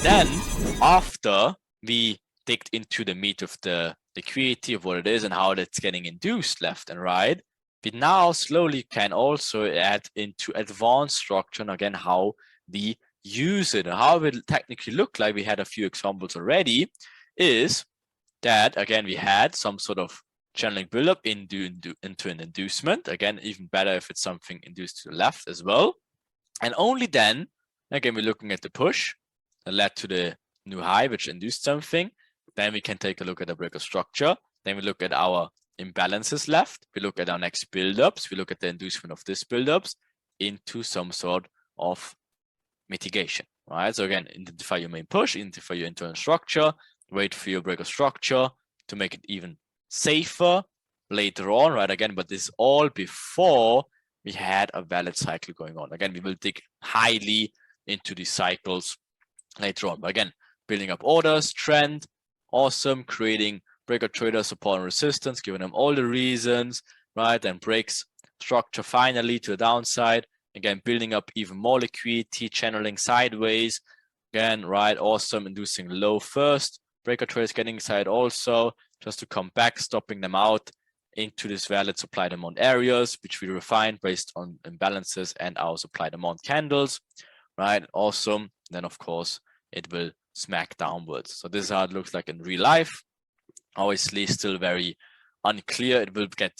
Then after we digged into the meat of the liquidity of what it is and how it's getting induced left and right, we now slowly can also add into advanced structure, and again how we use it and how it will technically look like. We had a few examples already, is that again we had some sort of channeling buildup into an inducement. Again, even better if it's something induced to the left as well. And only then, again, we're looking at the push that led to the new high, which induced something. Then we can take a look at the breaker structure. Then we look at our imbalances left. We look at our next buildups. We look at the inducement of this buildups into some sort of mitigation, right? So again, identify your main push, identify your internal structure, wait for your breaker structure to make it even safer later on, right? Again, but this is all before we had a valid cycle going on. Again, we will dig highly into these cycles later on. But again, building up orders, trend, awesome, creating breaker trader support and resistance, giving them all the reasons, right? Then breaks structure finally to the downside. Again, building up even more liquidity, channeling sideways. Again, right, awesome, inducing low first. Breaker traders getting inside also, just to come back, stopping them out into this valid supply demand areas, which we refined based on imbalances and our supply demand candles, right? Awesome. Then of course it will smack downwards. So this is how it looks like in real life. Obviously still very unclear. It will get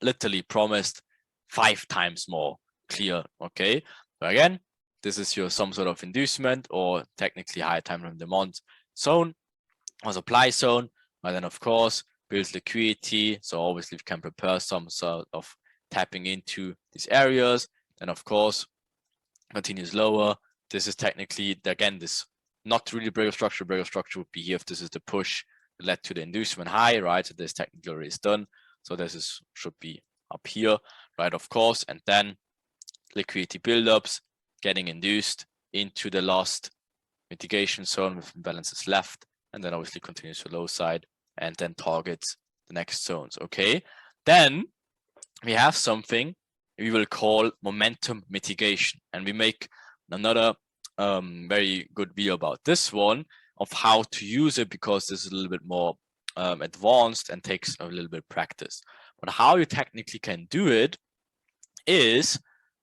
literally promised 5 times more clear. Okay, so again, this is your some sort of inducement or technically high time frame demand zone or supply zone, and then of course builds liquidity. So obviously we can prepare some sort of tapping into these areas. Then of course continues lower. This is technically, again, this not really breaker structure. Breaker structure would be here if this is the push that led to the inducement high, right? So this technically already is done. So this is should be up here, right? Of course, and then liquidity buildups getting induced into the last mitigation zone with imbalances left, and then obviously continues to low side and then targets the next zones. Okay, then we have something we will call momentum mitigation, and we make another very good video about this one of how to use it, because this is a little bit more advanced and takes a little bit of practice. But how you technically can do it is,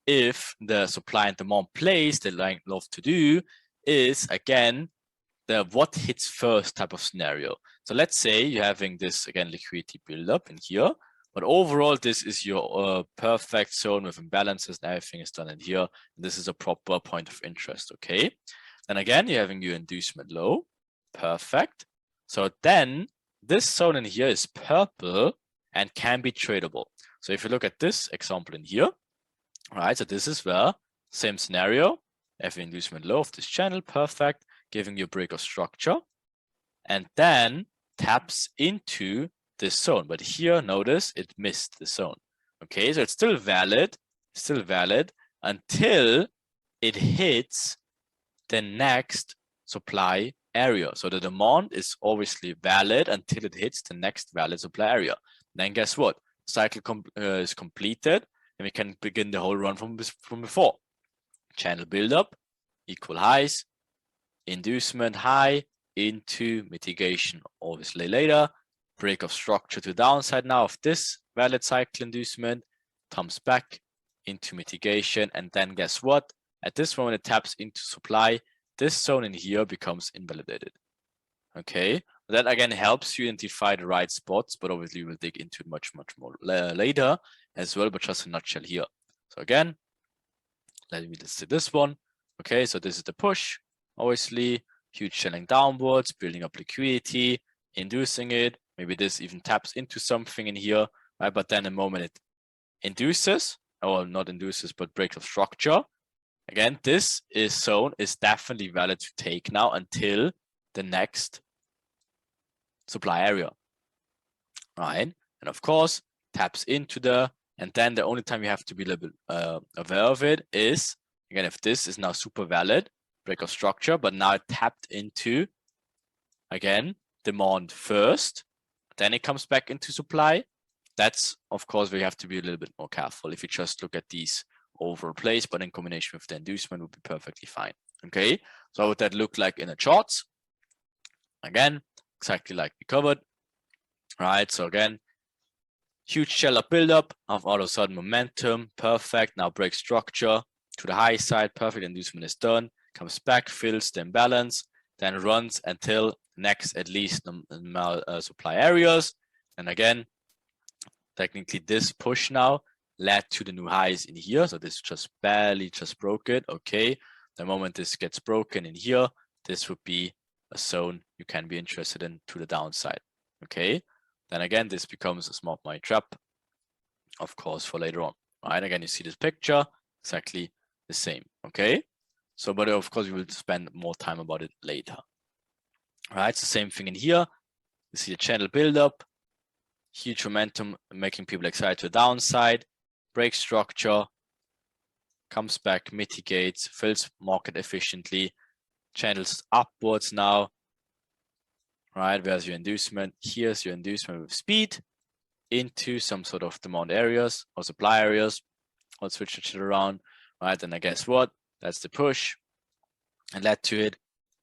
if the supply and demand plays, they love to do is again the what hits first type of scenario. So let's say you're having this again liquidity buildup in here, but overall this is your perfect zone with imbalances and everything is done in here. This is a proper point of interest. Okay, then again you're having your inducement low, perfect. So then this zone in here is purple and can be tradable. So if you look at this example in here, right, so this is where same scenario, have inducement low of this channel, perfect, giving you a break of structure, and then taps into this zone. But here, notice it missed the zone. Okay, so it's still valid until it hits the next supply area. So the demand is obviously valid until it hits the next valid supply area. Then guess what? Cycle is completed, and we can begin the whole run from before. Channel buildup, equal highs, inducement high into mitigation, obviously later. Break of structure to downside now of this valid cycle inducement, comes back into mitigation, and then guess what? At this moment it taps into supply. This zone in here becomes invalidated. Okay, that again helps you identify the right spots, but obviously we'll dig into it much more later as well, but just a nutshell here. So again, let's see this one. Okay, so this is the push, obviously huge selling downwards, building up liquidity, inducing it. Maybe this even taps into something in here, right? But then the moment it induces, or not induces, but breaks of structure, again, this zone is definitely valid to take now until the next supply area, right? And of course, taps into and then the only time you have to be a little bit aware of it is, again, if this is now super valid, break of structure, but now it tapped into, again, demand first, then it comes back into supply. That's, of course, we have to be a little bit more careful. If you just look at these over place, but in combination with the inducement would be perfectly fine. Okay, so how would that look like in the charts? Again, exactly like we covered, right? So again, huge shallow buildup of all of a sudden momentum, perfect. Now break structure to the high side, perfect. Inducement is done. Comes back, fills the imbalance, then runs until next at least supply areas. And again, technically this push now led to the new highs in here. So this just barely just broke it. Okay, the moment this gets broken in here, this would be a zone you can be interested in to the downside. Okay, then again, this becomes a smart money trap, of course, for later on. Right, again, you see this picture, exactly the same. Okay, so but of course we will spend more time about it later. Right, it's the same thing in here. You see the channel buildup, huge momentum, making people excited to the downside, break structure, comes back, mitigates, fills market efficiently, channels upwards now. Right, where's your inducement? Here's your inducement with speed into some sort of demand areas or supply areas. I'll switch it around, right? And I guess what? That's the push and led to it.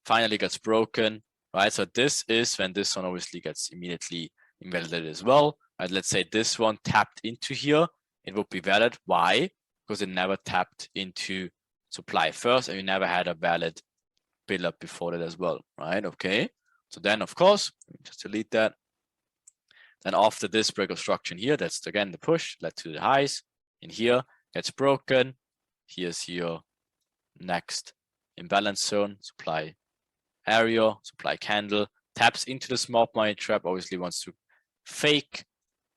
Finally gets broken, right? So this is when this one obviously gets immediately invalidated as well, right? Let's say this one tapped into here, it would be valid. Why? Because it never tapped into supply first, and you never had a valid build up before that as well, right? Okay. So then, of course, just delete that. Then after this break of structure in here, that's again the push led to the highs in here, gets broken. Here's your next imbalance zone, supply area, supply candle, taps into the smart money trap, obviously wants to fake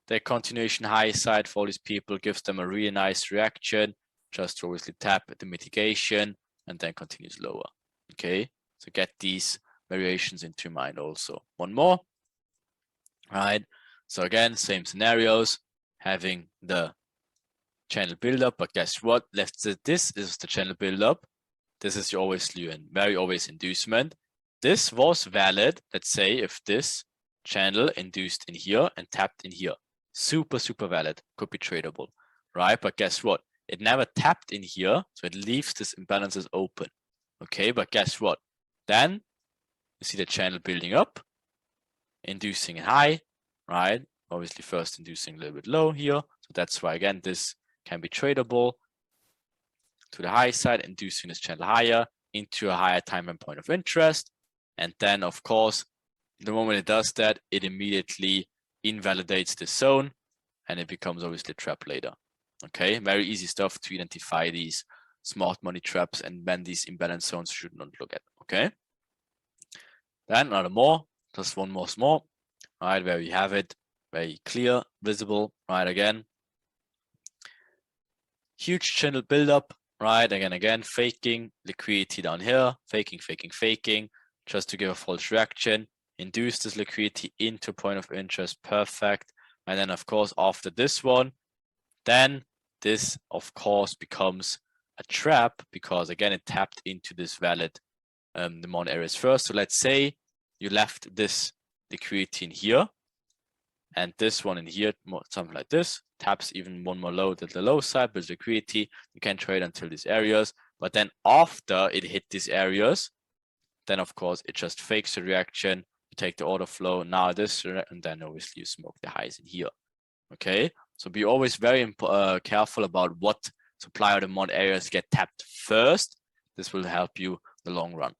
the continuation high side for all these people, gives them a really nice reaction, just to obviously tap the mitigation and then continues lower. Okay, so get these variations into mind also. One more, right? So again, same scenarios, having the channel buildup, but guess what? This is the channel buildup. This is your obviously and very obvious inducement. This was valid, let's say, if this channel induced in here and tapped in here. Super, super valid, could be tradable, right? But guess what? It never tapped in here, so it leaves this imbalances open. Okay, but guess what? Then you see the channel building up, inducing high, right? Obviously first inducing a little bit low here. So that's why, again, this can be tradable to the high side, inducing this channel higher into a higher time and point of interest. And then, of course, the moment it does that, it immediately invalidates the zone and it becomes obviously a trap later. Okay, very easy stuff to identify these smart money traps and when these imbalance zones should not look at. Okay, then another more, just one more small, right, where we have it very clear, visible, right? Again, huge channel buildup, right? Again, faking liquidity down here, faking, just to give a false reaction, induce this liquidity into point of interest, perfect. And then, of course, after this one, then this, of course, becomes a trap because, again, it tapped into this valid demand areas first. So let's say you left this liquidity in here and this one in here, something like this, taps even one more low at the low side, builds liquidity. You can trade until these areas, but then after it hit these areas, then of course it just fakes the reaction. You take the order flow, now this, and then obviously you smoke the highs in here. Okay, so be always very careful about what supply or demand areas get tapped first. This will help you in the long run.